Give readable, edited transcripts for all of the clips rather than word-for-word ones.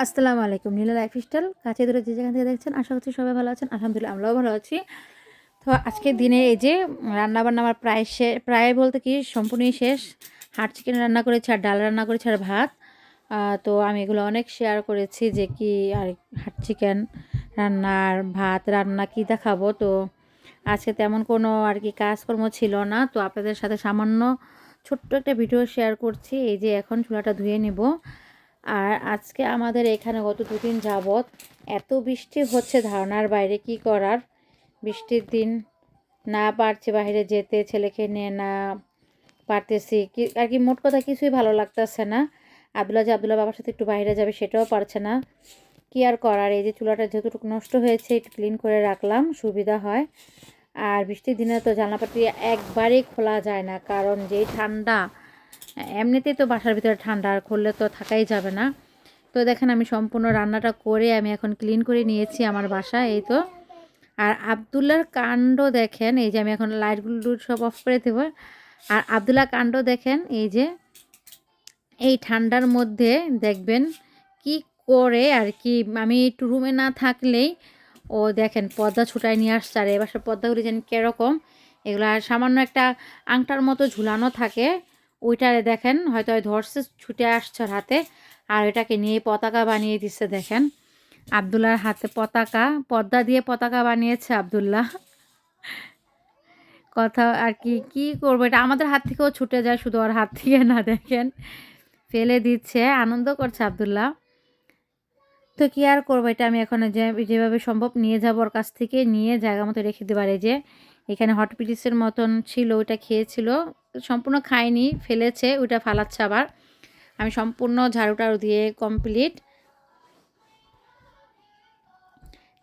আসসালামু আলাইকুম। নীলা লাইফস্টাইল কাছে দূরে যে যেখান থেকে দেখছেন আশা করছি সবাই ভালো আছেন। আলহামদুলিল্লাহ আমরাও ভালো আছি। তো আজকের দিনে এই যে রান্নাবান্না আমার প্রায় বলতে কি সম্পূর্ণই শেষ। হাঁড় চিকেন রান্না করেছি আর ডাল রান্না করেছি আর ভাত। তো আমি এগুলো অনেক শেয়ার করেছি যে কি আর হাঁড় চিকেন রান্না আর ভাত রান্না কী দেখাবো। তো আজকে তেমন কোনো আর কি কাজকর্ম ছিল না, তো আপনাদের সাথে সামান্য ছোট্ট একটা ভিডিও শেয়ার করছি। এই যে এখন চুলাটা ধুয়ে নেব। আর আজকে আমাদের এখানে গত দুদিন যাবৎ এত বৃষ্টি হচ্ছে ধারণার বাইরে, কি করার। বৃষ্টির দিন না পারছি বাইরে যেতে, ছেলেকে নিয়ে না পারতেছি কি আর কি, মোট কথা কিছুই ভালো লাগতেছে না। আব্দুল্লাহ বাবার সাথে একটু বাইরে যাবে সেটাও পারছে না, কি আর করার। এই যে চুলাটা যতটুকু নষ্ট হয়েছে একটু ক্লিন করে রাখলাম, সুবিধা হয়। আর বৃষ্টির দিনে তো জানলাপাতি একবারেই খোলা যায় না, কারণ যেই ঠান্ডা, এমনিতেই তো বাসার ভিতরে ঠান্ডা, আর খুললে তো থাকাই যাবে না। তো দেখেন আমি সম্পূর্ণ রান্নাটা করে আমি এখন ক্লিন করে নিয়েছি আমার বাসা, এই তো। আর আব্দুল্লাহর কাণ্ড দেখেন, এই যে আমি এখন লাইটগুলো সব অফ করে দেবো। আর আব্দুল্লাহ কাণ্ড দেখেন, এই যে এই ঠান্ডার মধ্যে দেখবেন কি করে আর কি। আমি একটু রুমে না থাকলেই ও দেখেন পর্দা ছুটায় নিয়ে আসছে। আর এবার সে পর্দাগুলি যেন কীরকম, এগুলো সামান্য একটা আংটার মতো ঝুলানো থাকে, ওইটারে দেখেন হয়তো ধরছে, ছুটে আসছে হাতে, আর এটাকে নিয়ে পতাকা বানিয়ে দিচ্ছে। দেখেন আব্দুল্লাহর হাতে পতাকা, পর্দা দিয়ে পতাকা বানিয়েছে আব্দুল্লাহ। কথা আর কি, কি করবো, এটা আমাদের হাত থেকেও ছুটে যায়, শুধু আর হাত থেকে না। দেখেন ফেলে দিচ্ছে, আনন্দ করছে আব্দুল্লাহ। তো কি আর করবো, এটা আমি এখন যেভাবে সম্ভব নিয়ে যাবো, ওর কাছ থেকে নিয়ে জায়গা মতো রেখে দিতে পারে। যে এখানে হটপিটিসের মতন ছিল, ওইটা খেয়েছিল, সম্পূর্ণ খায়নি, ফেলেছে, ওইটা ফালাচ্ছে আবার। আমি সম্পূর্ণ ঝাড়ু টাড়ু দিয়ে কমপ্লিট।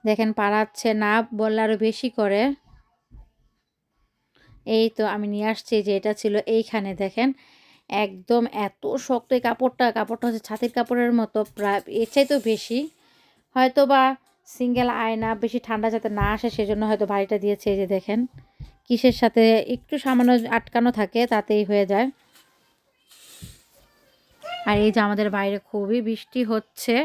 দেখেন পাড়াচ্ছে না, বললে আরও বেশি করে। এই তো আমি নিয়ে আসছি, যে এটা ছিল এইখানে। দেখেন একদম এত শক্ত এই কাপড়টা হচ্ছে ছাতির কাপড়ের মতো, প্রায় এর চাইতেও বেশি। হয়তো বা সিঙ্গেল আয়না, বেশি ঠান্ডা যাতে না আসে সেজন্য হয়তো বাড়িটা দিয়েছে। এই যে দেখেন কিসের সাথে একটু সামান্য আটকানো থাকে, তাতেই হয়ে যায়। আর এই যে আমাদের বাইরে খুবই বৃষ্টি হচ্ছে,